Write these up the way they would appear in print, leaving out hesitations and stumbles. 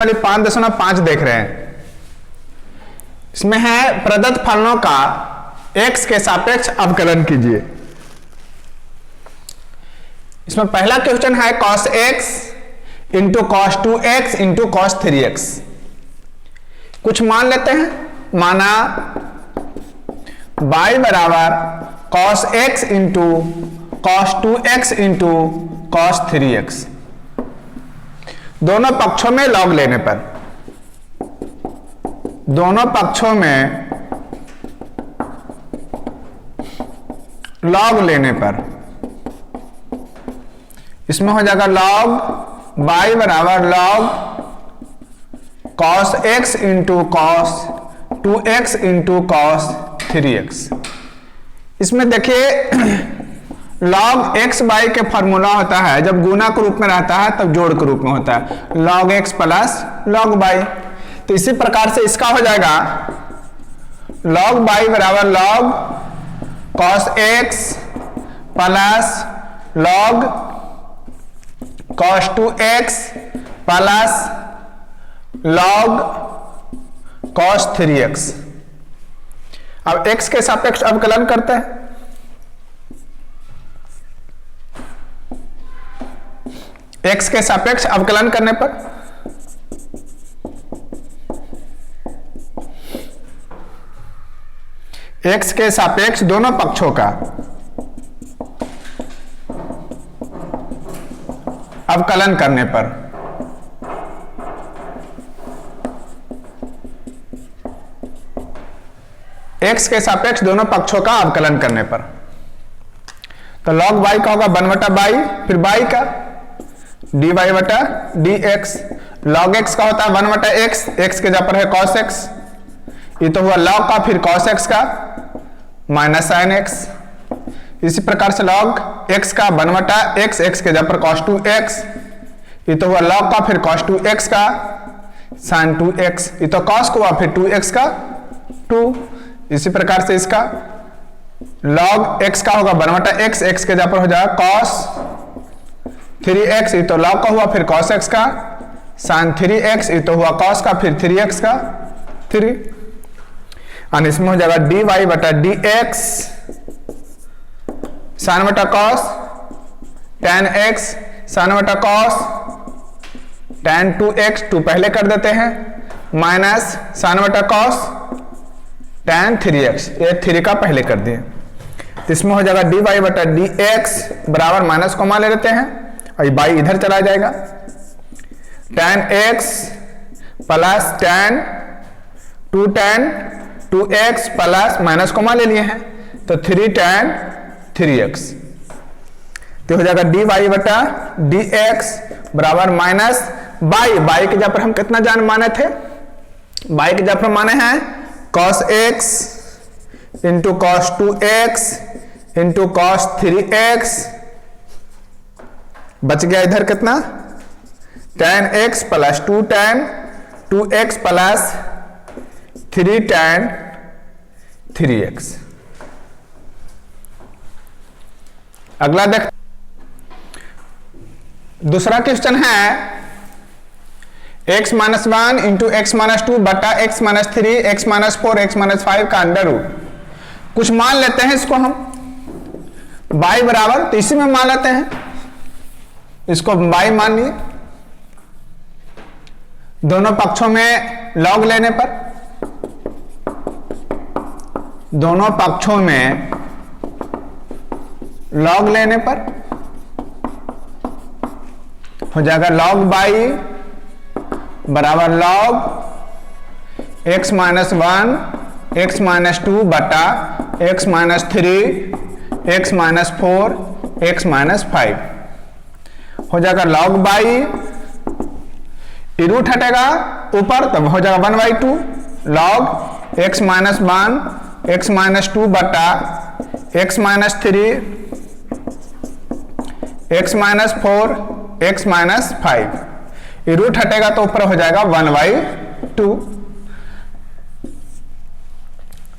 वाली 5.5 देख रहे हैं। इसमें है प्रदत्त फलनों का x के सापेक्ष अवकलन कीजिए। इसमें पहला क्वेश्चन है cos x into cos 2x into cos 3x। कुछ मान लेते हैं, माना y बराबर cos x into cos 2x into cos 3x। दोनों पक्षों में लॉग लेने पर, दोनों पक्षों में लॉग लेने पर इसमें हो जाएगा लॉग y बराबर log cos x into cos 2x into cos 3x। इसमें देखिए log x y के फॉर्मूला होता है, जब गुना के रूप में रहता है तब जोड़ के रूप में होता है, log x plus log y। तो इसी प्रकार से इसका हो जाएगा log y बराबर log cos x plus log cos 2x plus log cos 3x। अब x के सापेक्ष अवकलन करते हैं। x के सापेक्ष अवकलन करने पर x के सापेक्ष दोनों पक्षों का अवकलन करने पर x के सापेक्ष दोनों पक्षों का अवकलन करने पर तो log y का होगा 1/y, फिर y का dy बटा dx। log x का होता है 1/x, x के जगह पर है cos x, ये तो हुआ log का, फिर cos x का माइनस sin x। इसी प्रकार से log x का 1/x, x के जगह पर cos 2x, ये तो हुआ log का, फिर cos 2x का sin 2x, ये तो cos को हुआ, फिर 2x का 2। इसी प्रकार से इसका log x का होगा 1/x, x के जगह पर हो जाएगा cos 3x, ये तो log का हुआ, फिर cos x का sin 3x, ये तो हुआ cos का, फिर 3x का 3। और इसमें हो जाएगा dy बटा dx sin बटा cos tan x sin बटा cos tan 2x, 2 पहले कर देते हैं, माइनस sin बटा cos tan 3x, ये 3 का पहले कर दिए। तो इसमें हो जाएगा dy बटा dx बराबर माइनस को मान ले लेते हैं और ये y इधर चला जाएगा, tan x plus tan 2x plus minus को मान ले लिए हैं तो 3 tan 3x। तो हो जाएगा dy बटा dx बराबर माइनस y के जगह पर हम कितना जान माने थे, y के जगह पर माने हैं cos x into cos 2x into cos 3x, बच गया इधर कितना tan x plus 2 tan 2x plus 3 tan 3x। अगला देख, दूसरा क्वेश्चन है x minus 1 into x minus 2 बटा x minus 3 x minus 4 x minus 5 का अंडर रूट। कुछ मान लेते हैं इसको हम y बराबर, तो इसी में मान लेते हैं, इसको y मान लिए। दोनों पक्षों में log लेने पर, दोनों पक्षों में log लेने पर हो जाएगा log y बराबर log x minus 1 x minus 2 बटा x minus 3 x minus 4 x minus 5 हो जाएगा log y, रूट हटेगा ऊपर तब हो जाएगा 1/2 log x minus 1 x minus 2 बटा x minus 3 x minus 4 x minus 5, ये रूट हटेगा तो ऊपर हो जाएगा 1/2।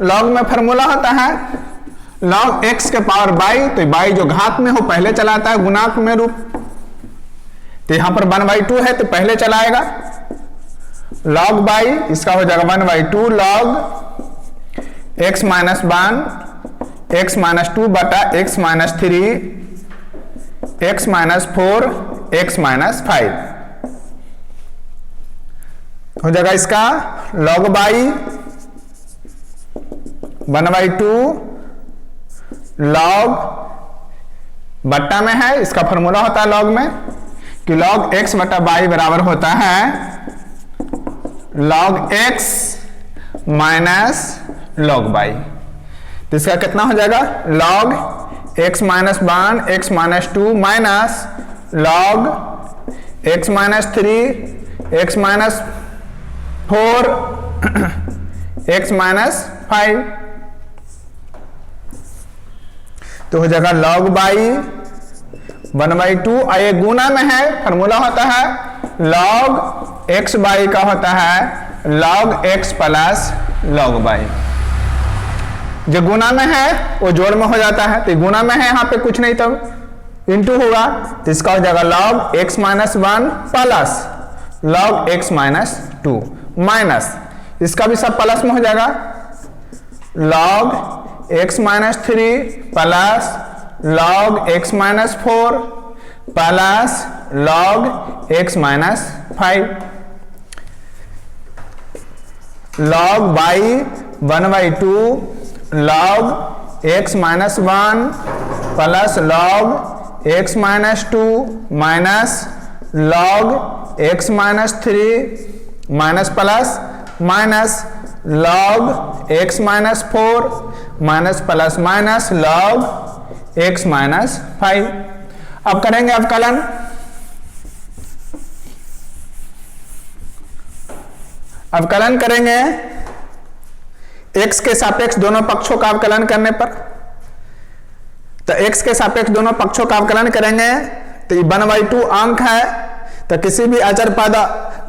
log में फॉर्मूला होता है log x के पावर y, तो y जो घात में हो पहले चलाता है गुणांक में रूप, तो यहां पर 1/2 है तो पहले चलाएगा, लॉग बाई इसका हो जाएगा 1/2 log x minus 1 x minus 2 बटा x minus 3 x minus 4 x minus 5 हो जाएगा इसका लॉग बाई 1/2 लॉग बट्टा में है, इसका फॉर्मूला होता है लॉग में कि लॉग x बटा बाई बराबर होता है log x minus log by. तो इसका कितना हो जाएगा log x minus 1 x minus 2 minus log x minus 3 x minus 4 x minus 5। तो हो जाएगा लॉग बाई 1/2 और ये गुना में है, फॉर्मूला होता है लॉग x बाई का होता है log x plus log by. जो गुना में है वो जोड़ में हो जाता है, तो गुना में है यहाँ पे कुछ नहीं तो इंटू होगा, तो इसका हो जाएगा log x minus 1 plus log x minus 2 minus इसका भी सब प्लस में हो जाएगा log x minus 3 plus log x minus 4 plus log x minus 5 log by 1/2 log x minus 1 plus log x minus 2 minus log x minus 3 minus plus minus log x minus 4 minus plus minus log x minus 5। अब करेंगे अवकलन। अवकलन करेंगे x के सापेक्ष दोनों पक्षों का अवकलन करने पर। तो x के सापेक्ष दोनों पक्षों का अवकलन करेंगे तो ये 1/2 अंक है, तो किसी भी अचर पद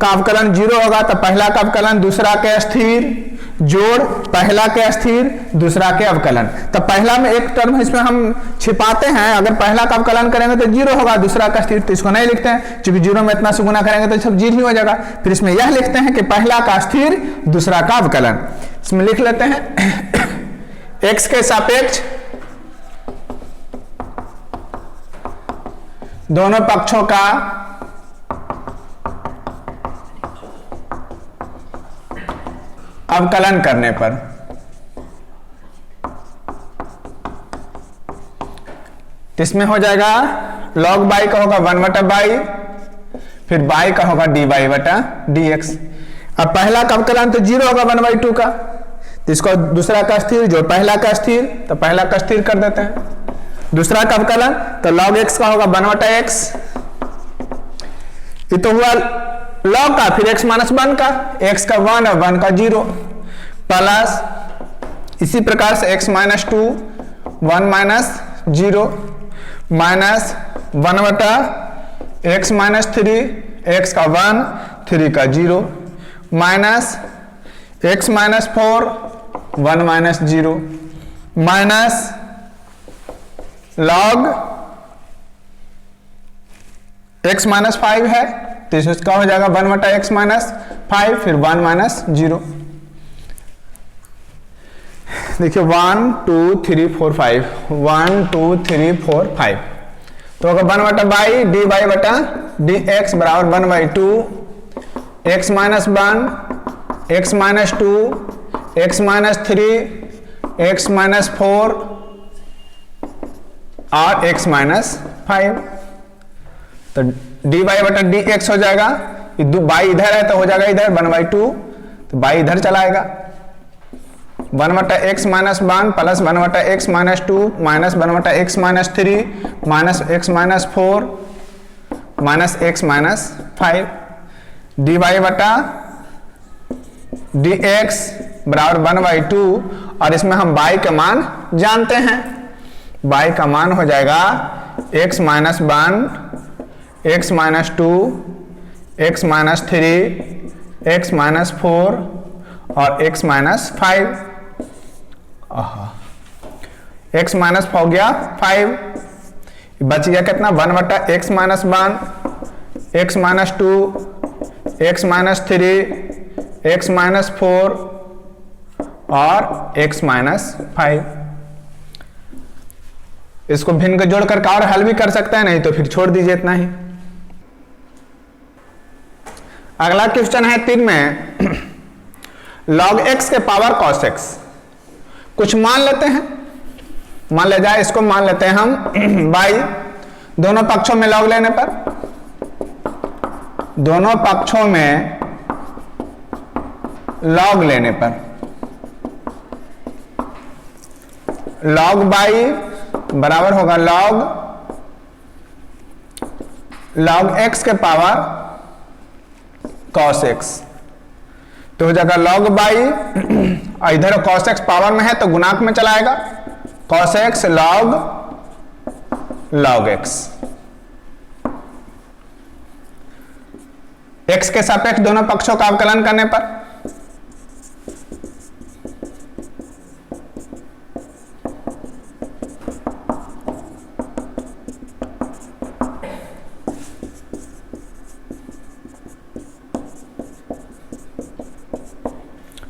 का अवकलन 0 होगा तो पहला का अवकलन दूसरा के स्थिर जोड़ पहला के स्थिर दूसरा के अवकलन। तो पहला में एक टर्म इसमें हम छिपाते हैं, अगर पहला का अवकलन करेंगे तो 0 होगा, दूसरा का स्थिर तो इसको नहीं लिखते हैं क्योंकि 0 में इतना से गुना करेंगे तो सब 0 ही हो जाएगा। फिर इसमें यह लिखते हैं कि पहला का स्थिर दूसरा का अवकलन। इसमें लिख लेते हैं x के सापेक्ष दोनों पक्षों का अवकलन करने पर। इसमें हो जाएगा लॉग बाई का होगा 1/बाई, फिर बाई का होगा dy बटा dx। अब पहला का अवकलन तो 0 होगा 1/2 का, तो इसको दूसरा का स्थिर जो पहला का स्थिर, तो पहला का स्थिर कर देते हैं। दूसरा का अवकलन तो log x का होगा 1/x, ये तो हुआ लॉग का, फिर x माइनस 1 का, x का 1 और 1 का 0 प्लस इसी प्रकार से x minus 2 1 minus 0 minus 1/x minus 3 x का 1 3 का 0 minus x minus 4 1 minus 0 minus log x minus 5 है तो इसका हो जाएगा 1/x माइनस 5 फिर 1 माइनस 0। देखिए 1 2 3 4 5 1 2 3 4 5 तो अगर 1/बाई dy बटा dx बराबर 1/2 x minus 1 x minus 2 x minus 3 x minus 4 और x माइनस 5। तो dy बटा dx हो जाएगा, बाई इधर है तो हो जाएगा इधर 1/2, तो बाई इधर चलाएगा 1/x minus 1 plus 1/x minus 2 minus 1/x minus 3 minus x minus 4 minus x minus 5 dy बटा dx बराबर 1/2 और इसमें हम y के मान जानते हैं। y का मान हो जाएगा x minus 1 x minus 2 x minus 3 x minus 4 और x माइनस 5। x माइनस हो गया 5, बच गया कितना 1/x minus 1 x minus 2 x minus 3 x minus 4 और x माइनस 5। इसको भिन्न को जोड़ करके और हल भी कर सकते हैं, नहीं तो फिर छोड़ दीजिए इतना ही। अगला क्वेश्चन है 3 में log x के पावर cos x। कुछ मान लेते हैं, मान ले जाए, इसको मान लेते हैं हम बाई दोनों पक्षों में log लेने पर, दोनों पक्षों में log लेने पर log बाई बराबर होगा log x के पावर cos x। तो हो जाएगा log बाई, इधर cos x पावर में है तो गुणांक में चलाएगा, cos x log x। x के सापेक्ष दोनों पक्षों का अवकलन करने पर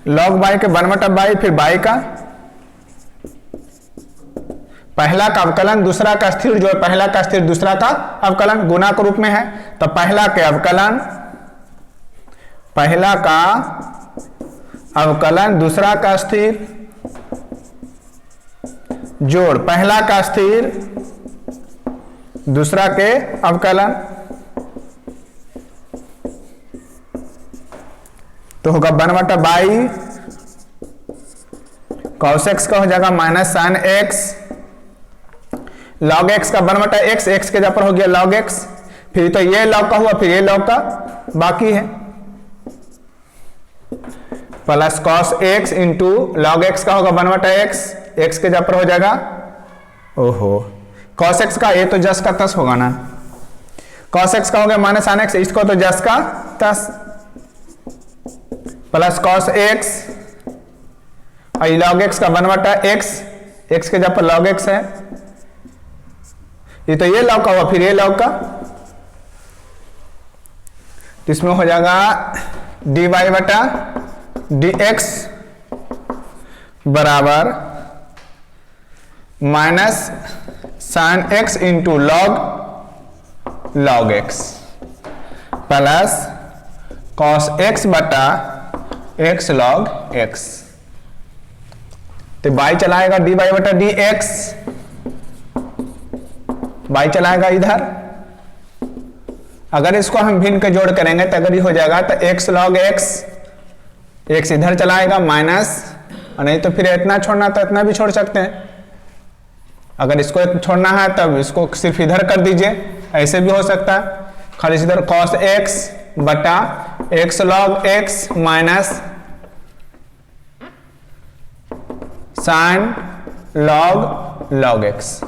log बाई के 1/बाई, फिर बाई का पहला का अवकलन, दूसरा का स्थिर जो पहला का स्थिर दूसरा का अवकलन गुणा के रूप में है, तो पहला के अवकलन, पहला का अवकलन दूसरा का स्थिर जोड़ पहला का स्थिर दूसरा के अवकलन, तो होगा 1/बाई cos x का हो जाएगा minus sin x, log x का 1/x, x के जगह पर हो गया log x, फिर तो ये log का हुआ, फिर ये log का बाकी है, plus cos x into log x का होगा 1/x, x के जगह पर हो जाएगा, ओहो cos x का ये तो जस का तस होगा ना, cos x का हो गया माइनस sin x, इसको तो जस का तस, प्लस cos x और log x का 1/x, x के जगह पर log x है, ये तो ये log का हुआ, फिर ये log का, तो इसमें हो जाएगा dy/dx बराबर minus sin x into log x plus cos x बटा x log x। तो बाई चलाएगा dy/dx, बाई चलाएगा इधर, अगर इसको हम भिन्न के जोड़ करेंगे तो अगर ये हो जाएगा तो x log x, x इधर चलाएगा माइनस, और नहीं तो फिर इतना छोड़ना तो इतना भी छोड़ सकते हैं, अगर इसको छोड़ना है तब इसको सिर्फ इधर कर दीजिए, ऐसे भी हो सकता है, खाली इधर cos x बटा x log x minus sin log x।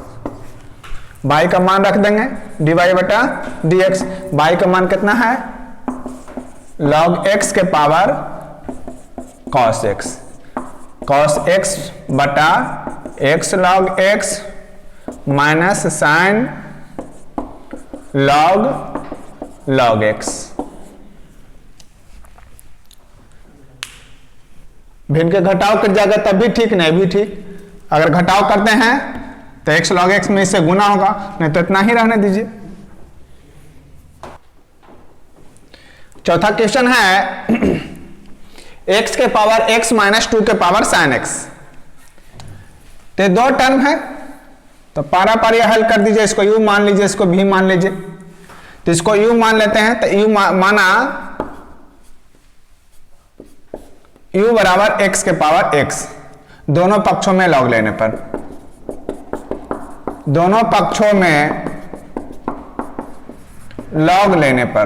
By का मान रख देंगे dy/dx, बाई का मान कितना है log x के पावर cos x बटा x log x minus sin log x। भिन्न के घटाव कर जाएगा तब भी ठीक, नहीं भी ठीक, अगर घटाव करते हैं तो x log x में इससे गुना होगा, नहीं तो इतना ही रहने दीजिए। चौथा क्वेश्चन है x के पावर x माइनस 2 के पावर sin x। तो दो टर्म है तो पारा पारी हल कर दीजिए, इसको u मान लीजिए, इसको v मान लीजिए, तो इसको u मान लेते हैं, तो u माना u बराबर x के पावर x, दोनों पक्षों में log लेने पर, दोनों पक्षों में log लेने पर,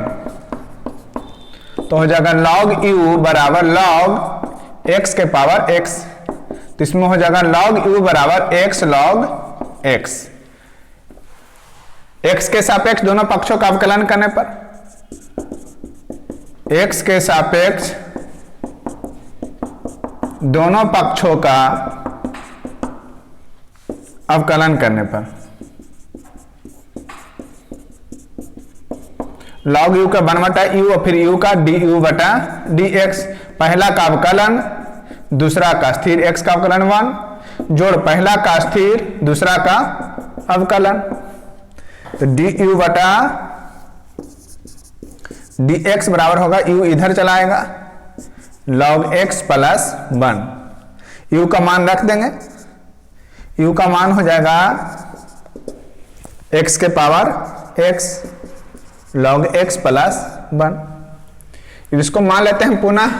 तो हो जाएगा log u बराबर log x के पावर x, तो इसमें हो जाएगा log u बराबर x log x। x के सापेक्ष दोनों पक्षों का अवकलन करने पर, x के सापेक्ष दोनों पक्षों का अवकलन करने पर लॉग यू का 1/u और फिर u का du/dx, पहला का अवकलन दूसरा का स्थिर x का अवकलन 1 जोड़ पहला का स्थिर दूसरा का अवकलन, तो du/dx बराबर होगा, u इधर चलाएगा log x प्लस 1, u का मान रख देंगे, u का मान हो जाएगा x के power x log x plus 1। इसको मान लेते हैं पुनः,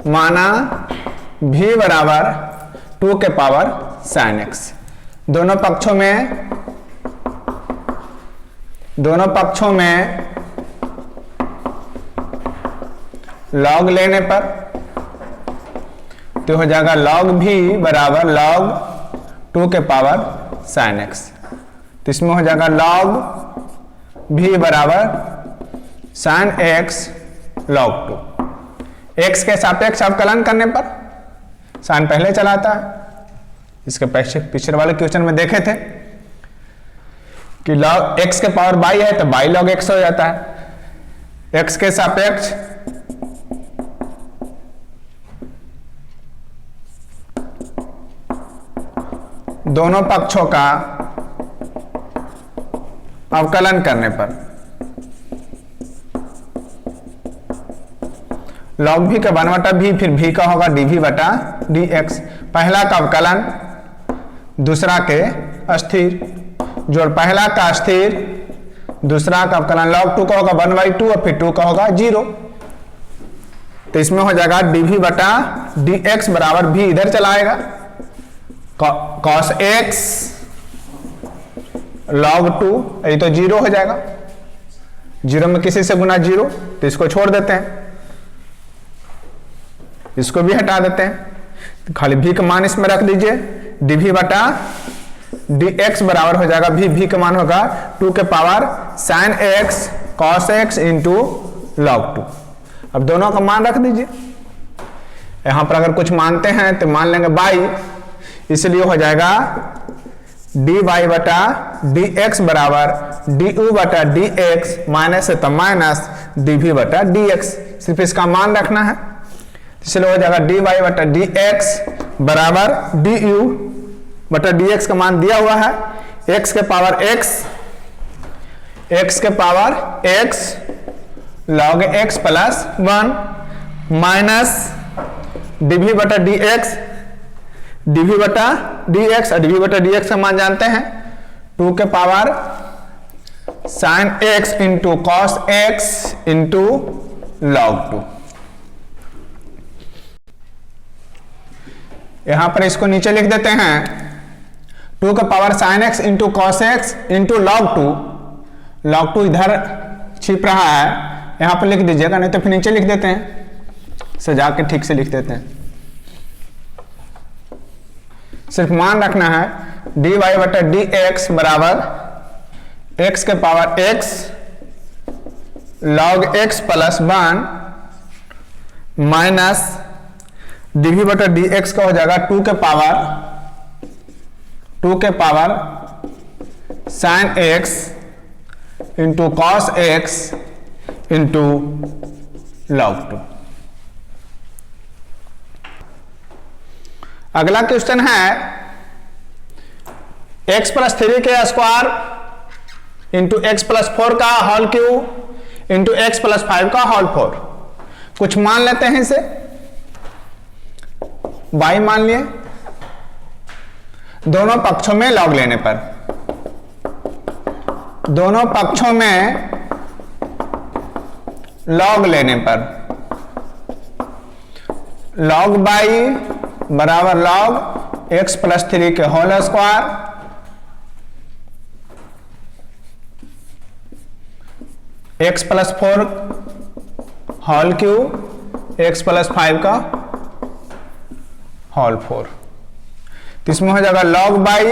माना v बराबर 2 के पावर sin x, दोनों पक्षों में log लेने पर तो हो जाएगा log v बराबर log 2 के पावर sin x, तो इसमें हो जाएगा log v बराबर sin x log 2। x के सापेक्ष अवकलन करने पर sin पहले चलाता है, इसके पिछले वाले क्वेश्चन में देखे थे कि log x के पावर y है तो y log x हो जाता है। x के सापेक्ष दोनों पक्षों का अवकलन करने पर log v का 1/v फिर v का होगा dv/dx, पहला का अवकलन दूसरा के स्थिर जोड़ पहला का स्थिर दूसरा का अवकलन, log 2 का होगा 1/2 और फिर 2 का होगा 0, तो इसमें हो जाएगा dv/dx बराबर v इधर चलाएगा cos x log 2, ये तो 0 हो जाएगा, 0 में किसी से गुना 0, तो इसको छोड़ देते हैं, इसको भी हटा देते हैं, तो खाली v का मान इसमें रख दीजिए, dv/dx बराबर हो जाएगा v का मान होगा 2 के power sin x cos x into log 2। अब दोनों का मान रख दीजिए, यहां पर अगर कुछ मानते हैं तो मान लेंगे y, इसलिए हो जाएगा dy/dx बराबर du/dx माइनस है तो माइनस dv/dx, सिर्फ इसका मान रखना है, इसलिए हो जाएगा dy/dx बराबर du/dx का मान दिया हुआ है x के power x log x plus 1 minus dv/dx और dv/dx का मान जानते हैं 2 के power sin x into cos x into log 2। यहां पर इसको नीचे लिख देते हैं 2 का power sin x into cos x into log 2 इधर छिप रहा है, यहां पर लिख दीजिएगा, नहीं तो फिर नीचे लिख देते हैं, सजा के ठीक से लिख देते हैं, सिर्फ मान रखना है dy/dx बराबर x के power x log x plus 1 minus dv/dx का हो जाएगा 2 के power sin x into cos x into log 2। अगला क्वेश्चन है x प्लस 3 के स्क्वायर इंटू x प्लस 4 का whole cube into x plus 5 का होल 4, कुछ मान लेते हैं इसे, y मान लिए, दोनों पक्षों में log लेने पर, दोनों पक्षों में log लेने पर log y बराबर log x प्लस 3 के whole square x plus 4 whole cube x plus 5 का होल 4, तो इसमें हो जाएगा log y,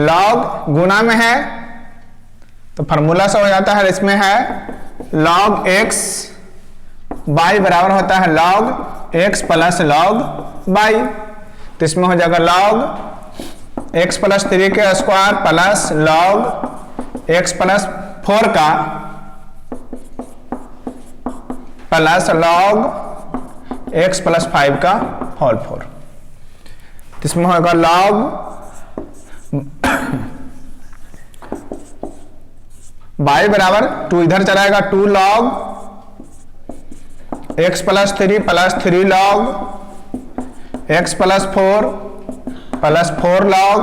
log गुना में है तो फार्मूला से हो जाता है, इसमें है log x y बराबर होता है log x plus log y, तो इसमें हो जाएगा log x प्लस 3 के square plus log x plus 4 का प्लस log x प्लस 5 का होल 4। इसमें होगा log y बराबर 2 इधर चलाएगा 2 log x plus 3 log x plus 4 plus 4 log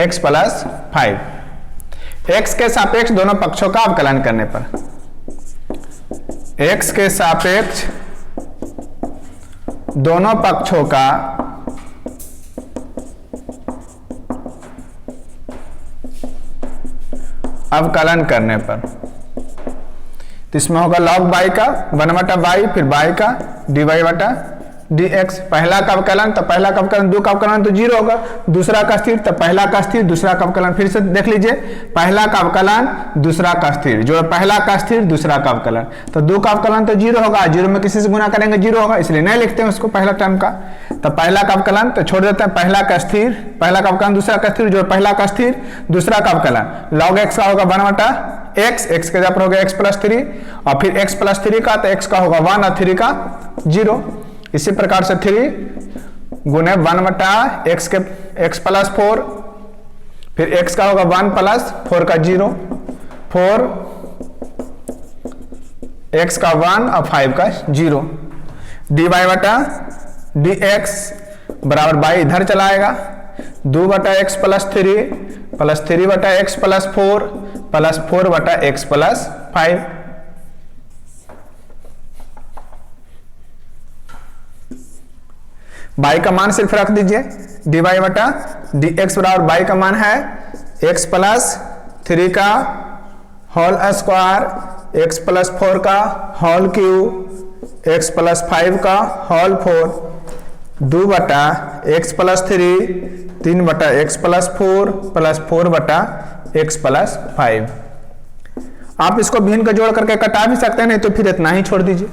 x plus 5। x के सापेक्ष दोनों पक्षों का अवकलन करने पर, x के सापेक्ष दोनों पक्षों का अवकलन करने पर, तो इसमें होगा log y का 1/y, फिर y का dy बटा dx। पहला का अवकलन तो पहला का अवकलन, दो का अवकलन तो 0 होगा, दूसरा का स्थिर तो पहला का स्थिर, दूसरा का अवकलन। फिर से देख लीजिए, पहला का अवकलन दूसरा का स्थिर, जो पहला का स्थिर दूसरा का अवकलन, तो दो का अवकलन तो 0 होगा, 0 में किसी से गुना करेंगे 0 होगा, इसलिए नहीं लिखते हैं उसको पहला टर्म का। तो पहला का अवकलन तो छोड़ देते हैं, पहला का स्थिर, पहला का अवकलन दूसरा का स्थिर, जो पहला का स्थिर दूसरा का अवकलन। log x का होगा 1/x, x के जगह पर होगा x प्लस 3, और फिर x प्लस 3 का तो x का होगा 1 और 3 का 0। इसी प्रकार से 3 गुने 1/x के x प्लस 4, फिर x का होगा 1 प्लस 4 का 0, 4 x का 1 और 5 का 0। dy बटा dx बराबर y इधर चलाएगा 2/x प्लस 3 बटा x प्लस 4 प्लस 4 बटा x प्लस 5। y का मान सिर्फ रख दीजिए, dy बटा dx बराबर y का मान है x प्लस 3 का होल स्क्वायर, x प्लस 4 का होल क्यूब, x प्लस 5 का होल 4, 2 बटा x प्लस 3 बटा x प्लस 4 प्लस 4 बटा x प्लस 5। आप इसको भिन्न का जोड़ करके कटा भी सकते हैं, नहीं तो फिर इतना ही छोड़ दीजिए।